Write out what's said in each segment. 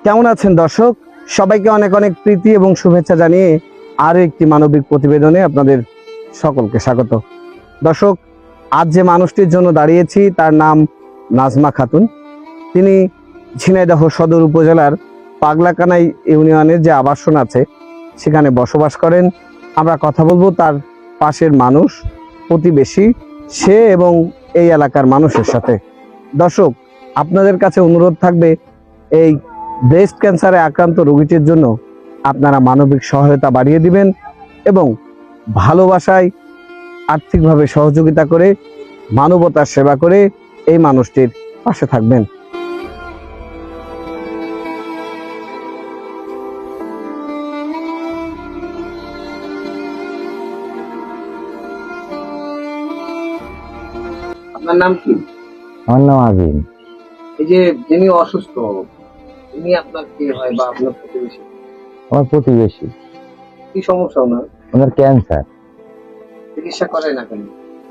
কেমন আছেন দর্শক? সবাইকে অনেক অনেক প্রীতি এবং শুভেচ্ছা জানিয়ে আরো একটি মানবিক প্রতিবেদনে আপনাদের সকলকে স্বাগত। দর্শক, আজ যে মানুষটির জন্য দাঁড়িয়েছি তার নাম নাজমা খাতুন। তিনি ঝিনাইদহ সদর উপজেলার পাগলাকানাই ইউনিয়নের যে আবাসন আছে সেখানে বসবাস করেন। আমরা কথা বলবো তার পাশের মানুষ, প্রতিবেশী, সে এবং এই এলাকার মানুষের সাথে। দর্শক, আপনাদের কাছে অনুরোধ থাকবে এই ব্রেস্ট ক্যান্সারে আক্রান্ত রোগীটির জন্য আপনারা মানবিক সহায়তা বাড়িয়ে দিবেন এবং ভালোবাসায় আর্থিকভাবে সহযোগিতা করে মানবতার সেবা করে এই মানুষটির পাশে থাকবেন। আপনার নাম কি? আমার নাম আজিম। এই যে যিনি অসুস্থ, তিনি আপনার কি হয় বা আপনার প্রতিবেশী? আমার প্রতিবেশী। কি সমস্যা ওনার? ওনার ক্যান্সার। চিকিৎসা করে না কেন?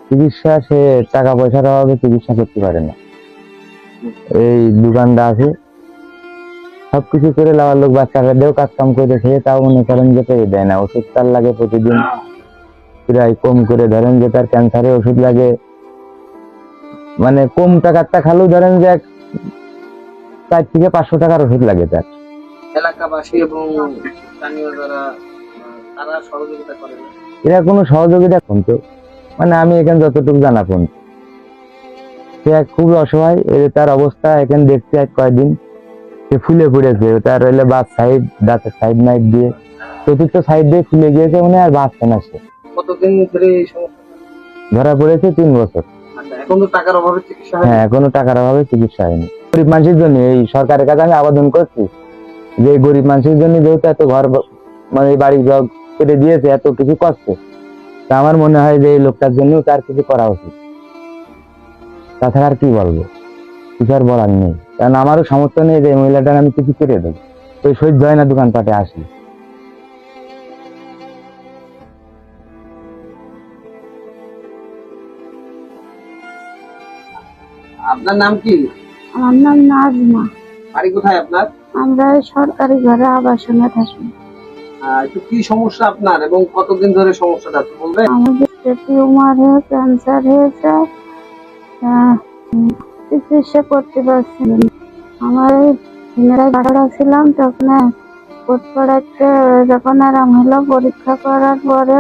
চিকিৎসা সে টাকা পয়সার অভাবে চিকিৎসা করতে পারে না। এই দোকানটা আছে, সবকিছু করে লাভার লোক বাচ্চারা দেও কাজ কাম করে খেয়ে তাও মনে করেন যে পেয়ে দেয় না। ওষুধ তার লাগে প্রতিদিন প্রায় কম করে, ধরেন যে তার ক্যান্সারের ওষুধ লাগে মানে কম টাকারটা খালেও ধরেন যে 4 থেকে 500 টাকার ওষুধ লাগে তার। এলাকাবাসী এবং স্থানীয় যারা তারা সহযোগিতা করে না? এরা কোনো সহযোগিতা কিন্তু মানে আমি এখানে যতটুকু জানা কোন সে খুব অসহায়। তার অবস্থা এখানে দেখতে এক কয়েকদিন সে ফুলে পড়েছে। তার হইলে বাস সাইড, দাঁতের সাইড মাইড দিয়ে চতুর্থ সাইড দিয়ে ফুলে গিয়েছে, মানে আর বাঁচছে না সে। কতদিন ধরে এই সমস্যা ধরা পড়েছে 3 বছর। আচ্ছা, এখন তো টাকার অভাবে চিকিৎসা হয়? হ্যাঁ, এখনো টাকার অভাবে চিকিৎসা হয়নি। গরিব মানুষের জন্য এই সরকারের কাছে আমি আবেদন করছি যে গরিব মানুষের জন্য যেহেতু এত ঘর মানে বাড়ি ঘর করে দিয়েছে, এত কিছু করছে, তা আমার মনে হয় যে এই লোকটার জন্য তার কিছু করা উচিত। তাছাড়া আর কি বলবো, কিছু আর বলার নেই। কারণ আমারও সামর্থ্য নেই যে মহিলাটার আমি কিছু করে দেবো। ওই সহ্য হয় না দোকানপাটে আসি। আপনার নাম কি? আমার নাম নাজমা। বাড়ি কোথায় আপনার? আমরা সরকারি ঘরে আবাসনে থাকি। একটু কি সমস্যা আপনার এবং কতদিন ধরে সমস্যাটা বলবেন? আমাদের টিউমার হয়ে ক্যান্সার হয়েছে, চিকিৎসা করতে পারছি না। আমার এই দিনেরায় বাড়া ছিলাম, তখন কোটপাড়াতে যখন আরাম হলো, পরীক্ষা করার পরে